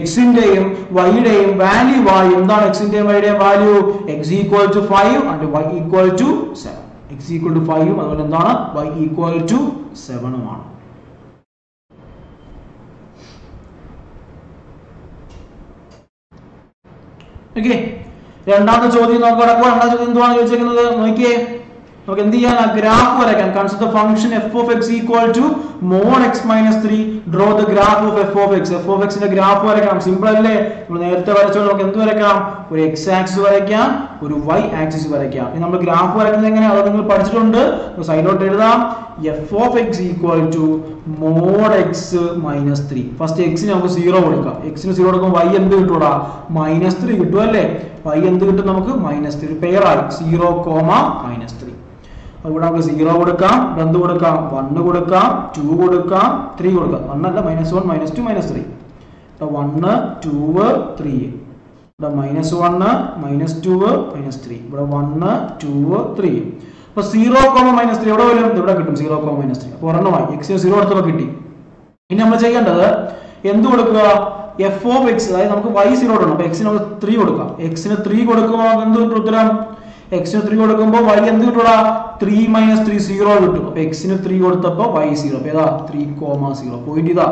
x ന്റെയും y യുടെയും വാല്യൂ ആയി. എന്താണ് x ന്റെയും y യുടെയും value? x equal to 5 and y equal to 7. x equal to 5 അതുപോലെ എന്താണ്? y equal to 7 ആണ്. ഓക്കെ, രണ്ടാമത്തെ ചോദ്യം നമുക്ക് കിടക്കുക. രണ്ടാമത്തെ ചോദ്യം എന്തുവാണ് ചോദിച്ചിരിക്കുന്നത്? നോക്കിയേ, നമുക്ക് എന്ത് ചെയ്യാൻ? ഗ്രാഫ് വരയ്ക്കാൻ. Consider the function f of x equal to mod x minus 3. Draw the graph of f of x. f of x ന്റെ ഗ്രാഫ് വരയ്ക്കണം. സിമ്പിൾ അല്ലേ? നമ്മൾ നേരത്തെ വരച്ചോണ്ട് നമുക്ക് എന്ത് വരയ്ക്കാം? ഒരു x ആക്സിസ് വരയ്ക്കാം, ഒരു y ആക്സിസ് വരയ്ക്കാം. ഇനി നമ്മൾ ഗ്രാഫ് വരയ്ക്കുന്നത് എങ്ങനെയാണ്? അത് നിങ്ങൾ പഠിച്ചിട്ടുണ്ട്. സൈഡിലോട്ട് എഴുതാം. f of x equal to mod x minus 3. First x ന് നമുക്ക് 0 കൊടുക്കാം. x ന് 0 കൊടുക്കുമ്പോൾ y എന്ത് കിട്ടൂടാ? -3 കിട്ടും അല്ലേ? y എന്ത് കിട്ടും നമുക്ക്? -3. പെയർ ആയി 0, -3. അതുകൂടെ നമുക്ക് 0 കൊടുക്കാം, എന്ത് കൊടുക്കാം? 1 കൊടുക്കാം, 2 കൊടുക്കാം, 3 കൊടുക്കാം. 1 അല്ല, -1, -2, -3. 1 2 3 ഇവിടെ -1 -2 -3 ഇവിടെ 1 2 3 അപ്പോൾ 0, -3 എവിടെ വരും ഇവിടെ കിട്ടും 0, -3 അപ്പോൾ ഒരെണ്ണമായി x 0 എടുത്തപ്പോൾ കിട്ടി ഇനി നമ്മൾ ചെയ്യേണ്ടത് എന്ത് കൊടുക്കുക f of x അതായത് നമുക്ക് y 0 ഇടണം അപ്പോൾ x ന് നമുക്ക് 3 കൊടുക്കാം x ന് 3 കൊടുക്കുമ്പോൾ എന്ത് കിട്ടും ഉത്തരം x ന് 3 കൊടുക്കുമ്പോൾ y എന്ത് കിട്ടുടാ 3 - 3 0 കിട്ടും അപ്പോൾ x ന് 3 കൊടുത്തപ്പോൾ y 0 അപ്പോൾ ഏതാ 3, 0 പോയിന്റ് ഇതാ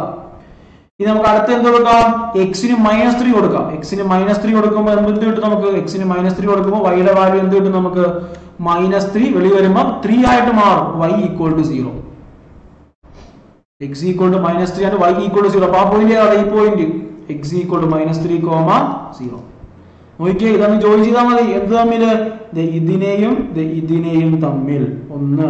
ഇനി നമുക്ക് അടുത്ത എന്ത് കൊടുക്കാം x ന് -3 കൊടുക്കാം x ന് -3 കൊടുക്കുമ്പോൾ എന്ത് കിട്ടും നമുക്ക് x ന് -3 കൊടുക്കുമ്പോൾ y യുടെ വാല്യൂ എന്ത് കിട്ടും നമുക്ക് -3 വെളി വരുമ്പോൾ 3 ആയിട്ട് മാറും y = 0 x = -3 ആണ് y = 0 അപ്പോൾ ആ പോയിന്റ് ഏതാണ് ഈ പോയിന്റ് x = -3, 0 നോക്കിയേ ഇതാണ് ജോയിൻ ചെയ്താൽ മതി എന്ത് തമ്മിൽ ഇതിനെയും തമ്മിൽ 1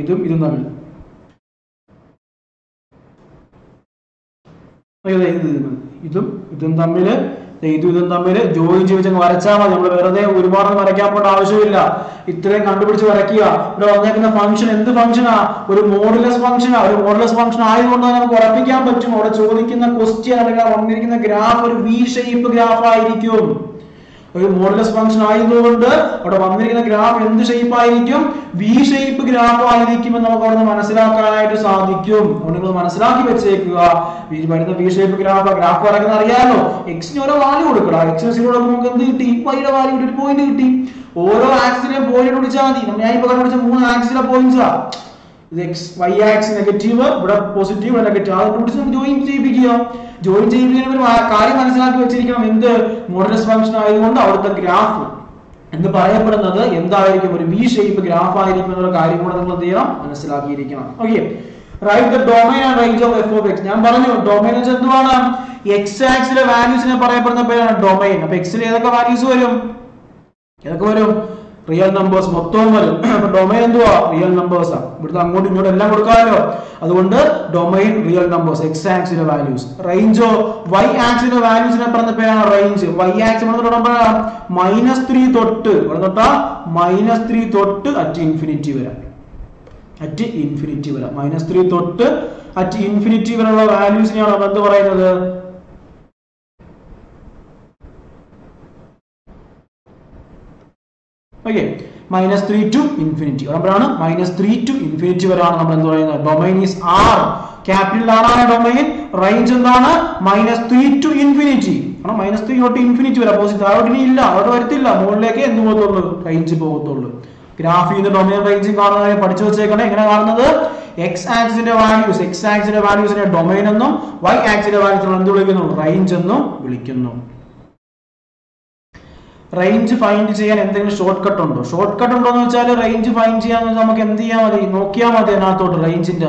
ഇതും തമ്മിൽ ഇതും തമ്മിൽ ജോയിൻ ചെയ്ത് വരച്ചാൽ മതി നമ്മൾ വെറുതെ ഒരുപാട് വരയ്ക്കാൻ പോകേണ്ട ആവശ്യമില്ല ഇത്രയും കണ്ടുപിടിച്ച് വരയ്ക്കുക ഇവിടെ വന്നേക്കുന്ന ഫംഗ്ഷൻ എന്ത് ഫംഗ്ഷനാ ഒരു മോഡുലസ് ഫംഗ്ഷനാ ഒരു മോഡുലസ് ഫംഗ്ഷൻ ആയതുകൊണ്ട് നമുക്ക് ഉറപ്പിക്കാൻ പറ്റും അവിടെ ചോദിക്കുന്ന ക്വസ്റ്റ്യൻ അല്ലെങ്കിൽ വന്നിരിക്കുന്ന ഗ്രാഫ് ഒരു വി ഷേപ്പ് ഗ്രാഫ് ആയിരിക്കും ഒരു മോഡുലസ് ഫംഗ്ഷൻ ആയതുകൊണ്ട് അവിടെ വന്നിരിക്കുന്ന ഗ്രാഫ് എന്ത് ഷേപ്പ് ആയിരിക്കും വി ഷേപ്പ് ഗ്രാഫ് ആയിരിക്കും എന്ന് നമുക്ക് അവിടെ മനസ്സിലാക്കാനായിട്ട് സാധിക്കും അതുകൊണ്ട് നിങ്ങൾ മനസ്സിലാക്കി വെച്ചേക്കുക വരുന്ന വി ഷേപ്പ് ഗ്രാഫ് വരക്കുന്ന അറിയാമല്ലോ എക്സിന് ഓരോ വാല്യൂ കൊടുക്കണം എക്സിന് 0 കൊടുക്കുമ്പോൾ നമുക്ക് എന്ത് കിട്ടി വൈയുടെ വാല്യൂ ഒരു പോയിന്റ് കിട്ടി ഓരോ ആക്സിനെയും പോയിന്റ് പിടിച്ചാൽ മതി ഞാൻ ഇപ്പൊ കണ്ടുപിടിച്ച 3 ആക്സിലെ പോയിന്റ്സാ ഇത് y ആക്സിസ് നെഗറ്റീവ് ഇവിടെ പോസിറ്റീവ് ഇവിടെ നെഗറ്റീവ് അത് പിടിച്ച് ജോയിൻ ചെയ്യിപ്പിക്കുക ജോയിൻ ചെയ്യുന്നതിന് ഒരു കാര്യം മനസ്സിലാക്കി വെച്ചിരിക്കണം എന്ത് മോഡുലസ് ഫംഗ്ഷൻ ആയതുകൊണ്ട് അവിടുത്തെ ഗ്രാഫ് എന്ന് പറയപ്പെടുന്നത് എന്തായിരിക്കും ഒരു വി ഷേപ്പ് ഗ്രാഫ് ആയിരിക്കും എന്നുള്ള കാര്യം കൂടെ നിങ്ങൾ എന്ത് ചെയ്യണം മനസ്സിലാക്കിയിരിക്കണം okay right the domain and range of f of x ഞാൻ പറഞ്ഞു ഡൊമൈൻ എന്ന് എന്തുവാണ് x ആക്സിലെ വാല്യൂസിനെ പറയപ്പെടുന്ന പേരാണ് ഡൊമൈൻ അപ്പോൾ x ൽ ഏതൊക്കെ വാല്യൂസ് വരും റിയൽ നമ്പേഴ്സ് മൊത്തവും വരും അപ്പോൾ ഡൊമൈൻ എന്തുവാ റിയൽ നമ്പേഴ്സ് ആണ് ഇവിടുത്തെ അങ്ങോട്ടും ഇങ്ങോട്ടും എല്ലാം കൊടുക്കാമല്ലോ അതുകൊണ്ട് ഡൊമൈൻ റിയൽ നമ്പേഴ്സ് x ആക്സിലെ വാല്യൂസ് റേഞ്ചോ y ആക്സിലെ വാല്യൂസിനെ പറഞ്ഞ പേരാണ് റേഞ്ച് y ആക്സിസ് -3 തൊട്ട് ഇവിടെ തൊട്ടാ -3 തൊട്ട് അറ്റ് ഇൻഫിനിറ്റി വരെ -3 തൊട്ട് അറ്റ് ഇൻഫിനിറ്റി വരെയുള്ള വാല്യൂസിനെയാണ് നമ്മൾ എന്ത് പറയുന്നത് ഓക്കെ -3 to infinity അപ്പോഴാണ് -3 to infinity വരെയാണ് നമ്മൾ എന്ത് പറയുന്നത് domain is R capital R ആണ് ഡൊമൈൻ റേഞ്ച് എന്താണ് -3 to infinity ആണ് -3 തൊട്ട് ഇൻഫിനിറ്റി വരെ പോസിറ്റീവ് താഴോട്ട് ഇല്ല അവിടെ വരത്തില്ല മുകളിലേക്ക് എന്ത് പോകത്തുള്ളൂ റേഞ്ച് പോകത്തുള്ളൂ ഗ്രാഫിൽ നിന്ന് ഡൊമൈൻ റേഞ്ച് കാണുന്നതിനെ പഠിച്ചു വെച്ചേക്കണേ എങ്ങനെ കാണുന്നത് x ആക്സിസിന്റെ വാല്യൂസിനെ ഡൊമൈൻ എന്നും y ആക്സിസിന്റെ വാല്യൂസിനെ എന്ത് വിളിക്കുന്നു റേഞ്ച് എന്നും വിളിക്കുന്നു റേഞ്ച് ഫൈൻഡ് ചെയ്യാൻ എന്തെങ്കിലും ഷോർട്ട് കട്ട് ഉണ്ടോ എന്ന് വെച്ചാൽ റേഞ്ച് ഫൈൻഡ് ചെയ്യാൻ നമുക്ക് എന്ത് ചെയ്യാൻ മതി നോക്കിയാൽ മതി അതിനകത്തോട്ട് റേഞ്ചിന്റെ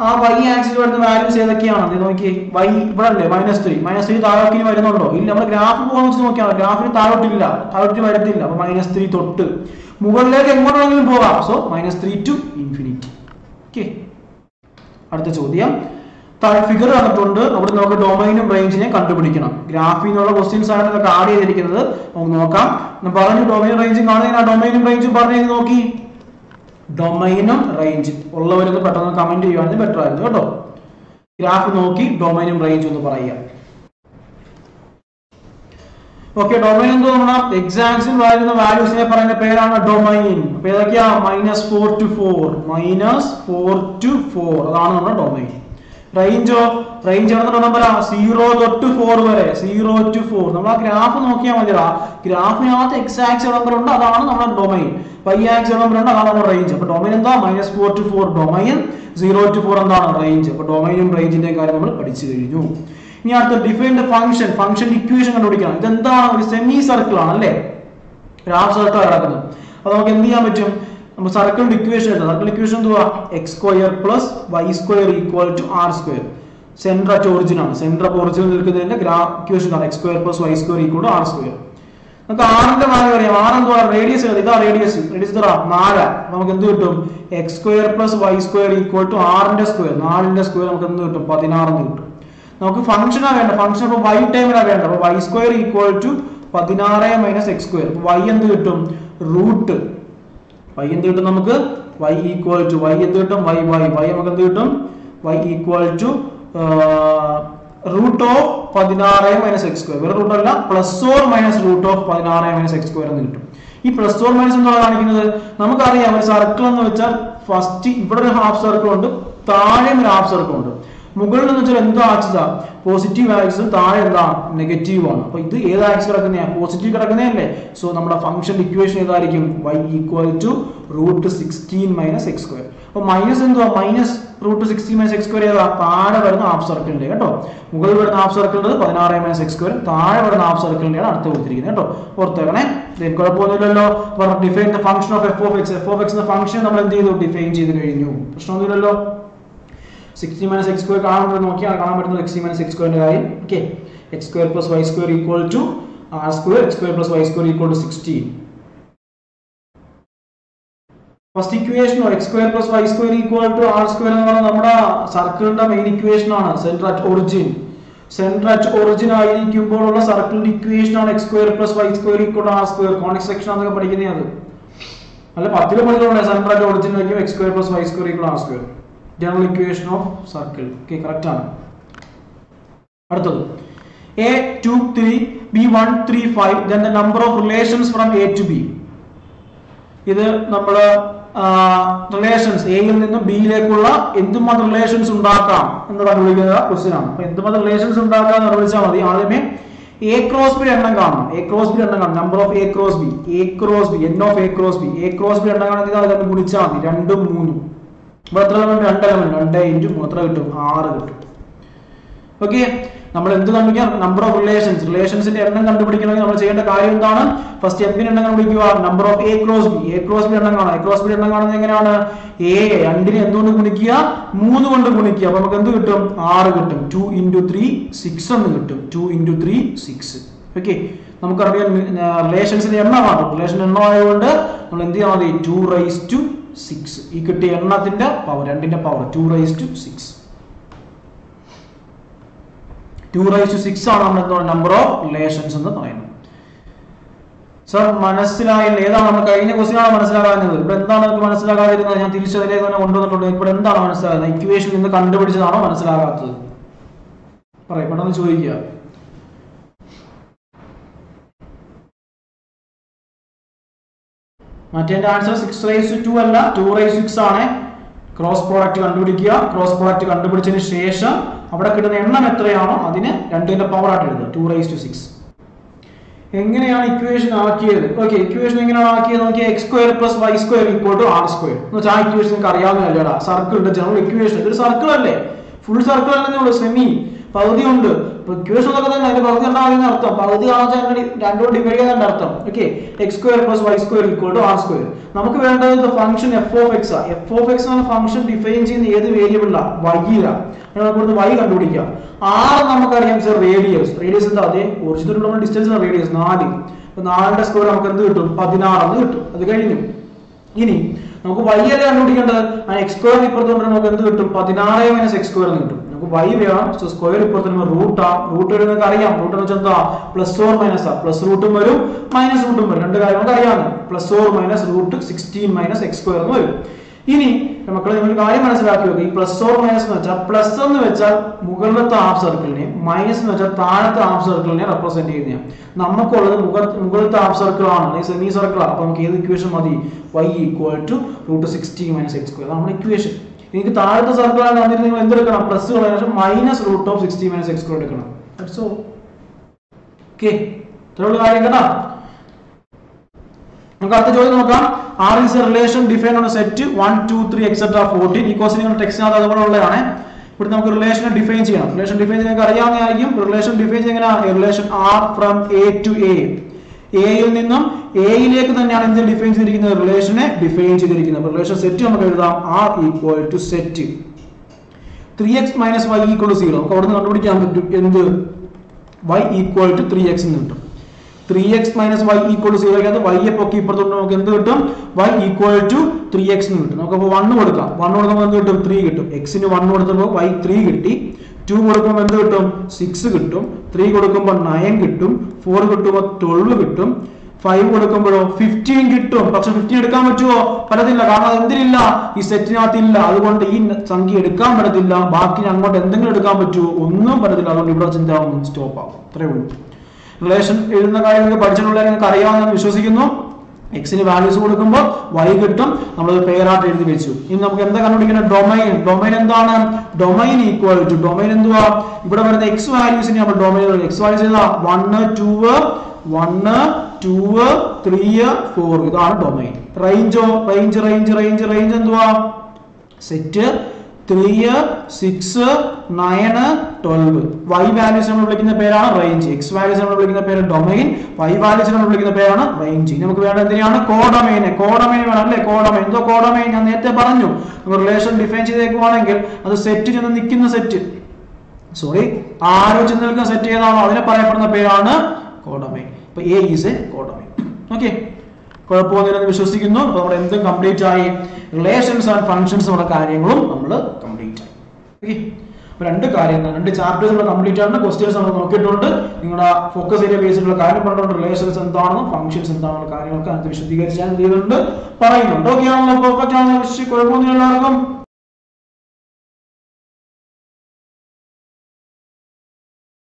ആ y ആക്സിൽ വരുന്ന വാല്യൂസ് ഏതൊക്കെയാണ് നോക്കി y ഇവിടെ അല്ലേ -3 താഴോട്ട് വരുന്നുണ്ടോ ഇല്ല നമ്മൾ ഗ്രാഫ് പോകാൻ വെച്ച് നോക്കിയാൽ ഗ്രാഫിന് താഴോട്ട് വരത്തില്ല അപ്പൊ -3 തൊട്ട് മുകളിലേക്ക് എങ്ങോട്ടാണെങ്കിലും പോകാം സോ -3 to infinity ഓക്കെ അടുത്ത ചോദ്യം ഫിഗർ തന്നിട്ടുണ്ട് അവിടെ നമുക്ക് ഡൊമൈനും റേഞ്ചിനെ കണ്ടുപിടിക്കണം ഗ്രാഫിൽ നിന്നുള്ള ക്വസ്റ്റ്യൻസ് ആണ് ഇതൊക്കെ ആഡ് ചെയ്തിരിക്കുന്നത് നമുക്ക് നോക്കാം ഞാൻ പറഞ്ഞു ഡൊമൈൻ റേഞ്ചും കാണുന്ന ആ ഡൊമൈനും റേഞ്ചും പറഞ്ഞു നോക്കി ഡൊമൈനും റേഞ്ച് ഉള്ളവരൊന്ന് പെട്ടെന്ന് കമന്റ് ചെയ്യുവാണെങ്കിൽ ബെറ്റർ ആയിരുന്നു കേട്ടോ ഗ്രാഫ് നോക്കി ഡൊമൈനും റേഞ്ചും ഒന്ന് പറയുക ഓക്കെ ഡൊമൈൻ എന്തോ നമ്മൾ എക്സാക്സിൽ വരുന്ന വാല്യൂസിനെ പറയുന്ന പേരാണ് ഡൊമൈൻ അപ്പൊ ഏതൊക്കെയാ -4 to 4 അതാണ് നമ്മുടെ ഡൊമൈൻ റേഞ്ചോ റേഞ്ച് എവിടെ നമ്പറാ 0 തൊട്ട് 4 വരെ 0 to 4 നമ്മൾ ആ ഗ്രാഫ് നോക്കിയാൽ മതിയാ ഗ്രാഫിനകത്ത് x ആക്സിസ് നമ്പർ ഉണ്ട് അതാണ് നമ്മുടെ ഡൊമൈൻ y ആക്സിസ് നമ്പർ ഉണ്ട് അതാണ് നമ്മുടെ റേഞ്ച് അപ്പോൾ ഡൊമൈൻ എന്താ -4 to 4 ഡൊമൈൻ 0 to 4 എന്താണ് റേഞ്ച് അപ്പോൾ ഡൊമൈനും റേഞ്ചിന്റെ കാര്യം നമ്മൾ പഠിച്ചു കഴിഞ്ഞു ഇനി അടുത്ത ഡിഫൈൻ ദ ഫംഗ്ഷൻ ഇക്വേഷൻ കണ്ടുപിടിക്കണം ഇതെന്താണ് ഒരു സെമി സർക്കിൾ ആണ് അല്ലേ ഗ്രാഫ് സർക്കിൾ കിടക്കുന്നത് അപ്പോൾ നമുക്ക് എന്ത് ചെയ്യാൻ പറ്റും നമ്മൾ സർക്കിളിന്റെ ഇക്വേഷൻ എന്തുവാ x² + y² = r². Centre at origin ആണ്. സെന്റർ ഓഫ് ഒറിജിൻ നിൽക്കുന്നതിന്റെ ഇക്വേഷൻ ആണ് x² + y² = r². നമുക്ക് r ന്റെ വാല്യൂ അറിയാം. r എന്തുവാ റേഡിയസ് ഇതാ റേഡിയസ് ഇത്ര 4. നമുക്ക് എന്ത് കിട്ടും x² + y² = r ന്റെ സ്ക്വയർ 4 ന്റെ സ്ക്വയർ നമുക്ക് എന്ത് കിട്ടും 16 എന്ന് കിട്ടും. നമുക്ക് ഫംഗ്ഷനാ വേണ്ട ഫംഗ്ഷൻ അപ്പോൾ y ടൈമിലാ വേണ്ട അപ്പോൾ y² = 16 - x². അപ്പോൾ y എന്ത് കിട്ടും റൂട്ട് y എന്ത് കിട്ടും നമുക്ക് y equal to y എന്ത് കിട്ടും y നമുക്ക് എന്ത് കിട്ടും y equal to root of 16 minus x square വേറെ റൂട്ട് അല്ല plus or minus root of 16 minus x square എന്ന് കിട്ടും. ഈ പ്ലസ് ഓർ മൈനസ് എന്താണ് കാണിക്കുന്നത്? നമുക്കറിയാം ഒരു സർക്കിൾ എന്ന് വെച്ചാൽ ഫസ്റ്റ് ഇവിടെ ഒരു ഹാഫ് സർക്കിൾ ഉണ്ട്, താഴെ ഒരു ഹാഫ് സർക്കിൾ ഉണ്ട്. മുകളിൽ എന്ന് വെച്ചാൽ എന്താ ആക്സിസാ? പോസിറ്റീവ് ആക്സിസും താഴെ എന്താ നെഗറ്റീവ് ആണ്. അപ്പൊ ഇത് ഏത് ആക്സിസ് കിടക്കുന്നതാ? പോസിറ്റീവ് കിടക്കുന്നതല്ലേ. സോ നമ്മുടെ ഫംഗ്ഷൻ ഇക്വേഷൻ ഏതായിരിക്കും? y equal to root 16 minus x square. അപ്പൊ മൈനസ് എന്തുവാ? Minus root 16 minus x square ഏതാ? താഴെ വരുന്ന ഹാഫ് സർക്കിളിന്റെ കേട്ടോ. മുകളിൽ വരുന്ന ഹാഫ് സർക്കിളിന്റെ 16 minus x square, താഴെ വരുന്ന ഹാഫ് സർക്കിളിന്റെയാണ് അടുത്ത് കൊടുത്തിരിക്കുന്നത് കേട്ടോ. ഓർത്തേക്കണേ, കുഴപ്പമൊന്നുമില്ലല്ലോ. Define the function of f of x. f of x എന്ന ഫംഗ്ഷൻ നമ്മൾ എന്ത് ചെയ്തു? ഡിഫൈൻ ചെയ്ത് കഴിഞ്ഞു. പ്രശ്നമൊന്നുമില്ലല്ലോ. 60 minus x square കാണാൻ നോക്കിയാൽ കാണാൻ പറ്റുന്നത് 60 minus x square കാര്യം. Okay, x square plus y square equal to r square, x square plus y square equal to 16. First equation x square plus y square equal to r square എന്ന് പറയുന്നത് നമ്മുടെ സർക്കിളിന്റെ main equation ആണ്. Centre at origin ആയിരിക്കുമ്പോഴുള്ള സർക്കിളിന്റെ equation ആണ് x square plus y square equal to r square. Conic section ആണെന്നൊക്കെ പഠിക്കുന്നത് അത് അല്ല 10 പഠിക്കുന്നുണ്ട്. സെന്റർ അറ്റ് ഒറിജിൻ ആയിരിക്കും x square plus y square equal to r square. General equation of circle. Okay, correct ആണ്. അടുത്തത് a 2 3 b 1 3 5 then the number of relations from a to b. ഇത് നമ്മൾ റിലേഷൻസ് എയിൽ നിന്ന് ബിയിലേക്കുള്ള എന്തുമാത്രം റിലേഷൻസ് ഉണ്ടാക്കാം എന്ന് കണ്ടുപിടിക്കുന്ന ക്വസ്റ്റ്യൻ ആണ്. അപ്പൊ എന്തുമാത്രം റിലേഷൻസ് ഉണ്ടാക്കാം എന്ന് കണ്ടുപിടിച്ചാൽ മതി. ആദ്യമേ a cross b എണ്ണം കാണണം. Number of a cross b n of a cross b എണ്ണം കാണുന്നത് അത് ഗുണിച്ചാൽ മതി. 2 3 ഇവിടെ എത്ര എലമെന്റ്? 2 എലമെന്റ്. 2 × 3 എത്ര കിട്ടും? 6 കിട്ടും. ഓക്കെ, നമ്മൾ എന്ത് കണ്ടുപിടിക്കാം? നമ്പർ ഓഫ് റിലേഷൻസിന്റെ എണ്ണം കണ്ടുപിടിക്കണമെങ്കിൽ നമ്മൾ ചെയ്യേണ്ട കാര്യം എന്താണ്? ഫസ്റ്റ് m എണ്ണം കണ്ടുപിടിക്കുക. Number of a cross b എണ്ണം കാണാം. എണ്ണം കാണുന്നത് എങ്ങനെയാണ്? a 2 എന്തുകൊണ്ട് ഗുണിക്കുക? 3 കൊണ്ട് ഗുണിക്കുക. അപ്പൊ നമുക്ക് എന്ത് കിട്ടും? 6 കിട്ടും. 2 × 3 6 എന്ന് കിട്ടും. 2 × 3 6. ഓക്കെ, നമുക്കറിയാം റിലേഷൻസിന്റെ എണ്ണമാണ്. റിലേഷൻ എണ്ണമായതുകൊണ്ട് നമ്മൾ എന്ത് ചെയ്യാൻ മതി? 2⁻6. ഈ കിട്ടിയ എണ്ണത്തിന്റെ പവർ 2ന്റെ പവർ 2⁻6. 2⁻6 ആണ് നമ്മൾ നമ്പർ ഓഫ് റിലേഷൻസ് എന്ന് പറയുന്നത്. സർ മനസ്സിലായില്ല? ഏതാണ് നമ്മൾ കഴിഞ്ഞ ക്വസ്റ്റ്യൻ ആണ് മനസ്സിലാകാഞ്ഞത്. ഇവിടെ എന്താണ് നമുക്ക് മനസ്സിലാകാതിരുന്നത്? ഞാൻ തിരിച്ചതിലേക്ക് തന്നെ കൊണ്ടുവന്നിട്ടുണ്ട്. ഇവിടെ എന്താണ് മനസ്സിലാകുന്നത്? ഇക്വേഷൻ നിന്ന് കണ്ടുപിടിച്ചതാണോ മനസ്സിലാകാത്തത്? പറയും, പെട്ടെന്ന് ചോദിക്കുക. മറ്റേന്റെ ആൻസർ 6⁻2 അല്ല 2⁻6 ആണ്. ക്രോസ് പ്രോഡക്റ്റ് കണ്ടുപിടിക്കുക. ക്രോസ് പ്രോഡക്റ്റ് കണ്ടുപിടിച്ചതിന് ശേഷം അവിടെ കിട്ടുന്ന എണ്ണം എത്രയാണോ അതിന് 2ന്റെ പവർ ആയിട്ട് എഴുതുക. 2⁻6. എങ്ങനെയാണ് ഇക്വേഷൻ ആക്കിയത്? ഓക്കെ, ഇക്വേഷൻ എങ്ങനെയാണ് ആക്കിയത് നോക്കിയാൽ x square plus y square equal to r square എന്ന് വെച്ചാൽ ആ ഇക്വേഷൻ നിങ്ങൾക്ക് അറിയാവുന്നതല്ലേടാ. സർക്കിളിന്റെ ജനറൽ ഇക്വേഷൻ. ഇതൊരു സർക്കിൾ അല്ലേ? ഫുൾ സർക്കിൾ അല്ലെന്നേ ഉള്ളൂ. സെമി പകുതി ഉണ്ട്. ഇക്വേഷൻ ഒക്കെ തന്നെ അതിന്റെ പകുതി ഉണ്ടാകുന്ന അർത്ഥം. പകുതി കാണാൻ രണ്ടോട് ഡിവൈഡ് ചെയ്യാൻ അർത്ഥം. Okay, x square plus y square equal to r square. നമുക്ക് വേണ്ടത് ഫംഗ്ഷൻ f of x ആ. f of x എന്ന ഫംഗ്ഷൻ ഡിഫൈൻ ചെയ്യുന്ന ഏത് വേരിയബിളാ? y ലാ. നമുക്ക് y കണ്ടുപിടിക്കാം. r നമുക്കറിയാം സർ റേഡിയസ് എന്താ? അതെ, ഒറിജിനൽ നമ്മൾ ഡിസ്റ്റൻസ് റേഡിയസ് 4. അപ്പൊ 4ന്റെ സ്ക്വയർ നമുക്ക് എന്ത് കിട്ടും? 16 എന്ന് കിട്ടും. അത് കഴിഞ്ഞു. ഇനി നമുക്ക് y അല്ലേ കണ്ടുപിടിക്കേണ്ടത്. ആ x സ്ക്വയർ ഇപ്പുറത്തോട്ട് നമുക്ക് എന്ത് കിട്ടും? 16 - x സ്ക്വയർ എന്ന് കിട്ടും. നമുക്ക് y വേണം. സോ സ്ക്വയർ ഇപ്പുറത്ത് റൂട്ട് ആ. റൂട്ട് നിങ്ങൾക്ക് അറിയാം. റൂട്ട് എന്ന് വെച്ചാൽ എന്താ? പ്ലസ് ഓർ മൈനസ് ആ. പ്ലസ് റൂട്ടും വരും മൈനസ് റൂട്ടും വരും. രണ്ട് കാര്യം നമുക്ക് അറിയാം. Plus or minus root 16 - x square എന്ന് വരും. ഇനി മക്കളെ നമ്മൾ കാര്യം മനസ്സിലാക്കി നോക്കുക. ഈ പ്ലസ് ഓർ മൈനസ് എന്ന് വെച്ചാൽ പ്ലസ് എന്ന് വെച്ചാൽ മുകളിലത്തെ ഹാഫ് സർക്കിളിനെ, മൈനസ് എന്ന് വെച്ചാൽ താഴത്തെ ഹാഫ് സർക്കിളിനെ റെപ്രസെന്റ് ചെയ്യുന്നതാണ്. നമുക്കുള്ളത് മുകളിലത്തെ ഹാഫ് സർക്കിൾ ആണ്, സെമി സർക്കിൾ ആണ്. അപ്പൊ നമുക്ക് ഏത് ഇക്വേഷൻ മതി? y equal to root 16 - x square. നമ്മുടെ ഇക്വേഷൻ. എനിക്ക് താഴത്തെ സർക്കിൾ ആണ് അതിന് നിങ്ങൾ എന്തെടുക്കണം? പ്ലസ് ശേഷം minus root of 16 - x square എടുക്കണം. ഓക്കെ, ഇത്രയുള്ള കാര്യം കേട്ടോ. നമുക്ക് അടുത്ത ചോദ്യം നോക്കാം. R is a relation defined on a set 1 2 3 etc 14. ഈ ക്വസ്റ്റ്യൻ നിങ്ങൾ ടെക്സ്റ്റിനകത്ത് അതുപോലെ ഉള്ളതാണ്. ഇവിടെ നമുക്ക് റിലേഷനെ ഡിഫൈൻ ചെയ്യണം. റിലേഷൻ ഡിഫൈൻ നിങ്ങൾക്ക് അറിയാവുന്നതായിരിക്കും. റിലേഷൻ ഡിഫൈൻ ചെയ്യുന്ന relation R from A to A. എയിൽ നിന്നും എയിലേക്ക് തന്നെയാണ് എന്ത് ഡിഫൈൻ ചെയ്തിരിക്കുന്നത്? റിലേഷനെ ഡിഫൈൻ ചെയ്തിരിക്കുന്നത്. റിലേഷൻ സെറ്റ് നമുക്ക് എഴുതാം. R equal to set 3x - y equal to 0. നമുക്ക് അവിടെ നിന്ന് കണ്ടുപിടിക്കാൻ പറ്റും എന്ത്? y equal to 3x എന്ന് കിട്ടും. 3x - y equal to 0 y പൊക്കി ഇപ്പുറത്തോട്ട് നമുക്ക് എന്ത് കിട്ടും? y equal to 3x എന്ന് കിട്ടും. നമുക്ക് അപ്പോൾ 1 കൊടുക്കാം. 1 കൊടുക്കുമ്പോൾ എന്ത് കിട്ടും? 3 കിട്ടും. x ന് 1 കൊടുത്തപ്പോൾ y 3 കിട്ടി. 2 കൊടുക്കുമ്പോൾ എന്ത് കിട്ടും? 6 കിട്ടും. 3 കൊടുക്കുമ്പോൾ 9 കിട്ടും. 4 കിട്ടുമ്പോൾ 12 കിട്ടും. 5 കൊടുക്കുമ്പോഴോ 15 കിട്ടും. പക്ഷെ 15 എടുക്കാൻ പറ്റുമോ? പറ്റത്തില്ല. കാരണം അത് എന്തിനില്ല, ഈ സെറ്റിനകത്ത് ഇല്ല. അതുകൊണ്ട് ഈ സംഖ്യ എടുക്കാൻ പറ്റത്തില്ല. ബാക്കി അങ്ങോട്ട് എന്തെങ്കിലും എടുക്കാൻ പറ്റുമോ? ഒന്നും പറ്റത്തില്ല. അതുകൊണ്ട് ഇവിടെ ചിന്താവും സ്റ്റോപ്പ് ആവും. അത്രേ ഉള്ളൂ. റിലേഷൻ എഴുതുന്ന കാര്യം നിങ്ങൾക്ക് പഠിച്ചിട്ടുള്ള നിങ്ങൾക്ക് അറിയാമെന്ന് വിശ്വസിക്കുന്നു. എക്സിന് വാല്യൂസ് കൊടുക്കുമ്പോൾ y കിട്ടും. നമ്മൾ പേരായിട്ട് എഴുതി വെച്ചു. ഇനി നമുക്ക് എന്താ കണ്ടുപിടിക്കുന്നത്? ഡൊമൈൻ. ഡൊമൈൻ എന്താണ്? ഡൊമൈൻ ഈക്വൽ ടു ഡൊമൈൻ എന്തുവാ? ഇവിടെ വരുന്ന എക്സ് വാല്യൂസിന് നമ്മൾ ഡൊമൈൻ എക്സ് വാല്യൂസ് ചെയ്താ 1 2 1 2 3 4 ഇതാണ് ഡൊമൈൻ. റേഞ്ചോ? റേഞ്ച് റേഞ്ച് റേഞ്ച് റേഞ്ച് എന്തുവാ? സെറ്റ് 3 6 9 12. y വാല്യൂസ് നമ്മൾ വിളിക്കുന്ന പേരാണ് റേഞ്ച്. x വാല്യൂസ് നമ്മൾ വിളിക്കുന്ന പേര് ഡൊമൈൻ. y വാല്യൂസ് നമ്മൾ വിളിക്കുന്ന പേരാണ് റേഞ്ച്. നമുക്ക് വേണ്ട എന്തിനാണ്? കോഡൊമൈൻ. കോഡൊമൈൻ വേണം അല്ലേ? കോഡൊമൈൻ. എന്തോ കോഡൊമൈൻ ഞാൻ നേരത്തെ പറഞ്ഞു. നമ്മൾ റിലേഷൻ ഡിഫൈൻ ചെയ്തേക്കുവാണെങ്കിൽ അത് സെറ്റ് ചെന്ന് നിൽക്കുന്ന സെറ്റ്, സോറി ആരോ ചെന്ന് നിൽക്കുന്ന സെറ്റ് ഏതാണോ അതിനെ പറയപ്പെടുന്ന പേരാണ് കോഡൊമൈൻ. അപ്പൊ A is a codomain. Okay, കുഴപ്പമൊന്നുമില്ലെന്ന് വിശ്വസിക്കുന്നു. അപ്പൊ നമ്മൾ എന്തും കംപ്ലീറ്റ് ആയി. റിലേഷൻസ് ആൻഡ് ഫംഗ്ഷൻസ് ഉള്ള കാര്യങ്ങളും നമ്മൾ കംപ്ലീറ്റ് ആയി. ഓക്കെ, അപ്പൊ രണ്ട് കാര്യങ്ങൾ, രണ്ട് ചാപ്റ്റേഴ്സ് നമ്മൾ കംപ്ലീറ്റ് ആണ്. ക്വസ്റ്റ്യൻസ് നമ്മൾ നോക്കിയിട്ടുണ്ട്. നിങ്ങളുടെ ഫോക്കസ് ഏരിയ ബേസിലുള്ള കാര്യം പറഞ്ഞിട്ടുണ്ട്. റിലേഷൻസ് എന്താണെന്നും ഫംഗ്ഷൻസ് എന്താണെന്നുള്ള കാര്യങ്ങളൊക്കെ അതിനകത്ത് വിശദീകരിച്ചാൽ എന്ത് ചെയ്യുന്നുണ്ട്, പറയുന്നുണ്ട്. ഓക്കെ ആണല്ലോ, പെർഫെക്റ്റ് ആണല്ലോ, കുഴപ്പമൊന്നും എല്ലാവർക്കും.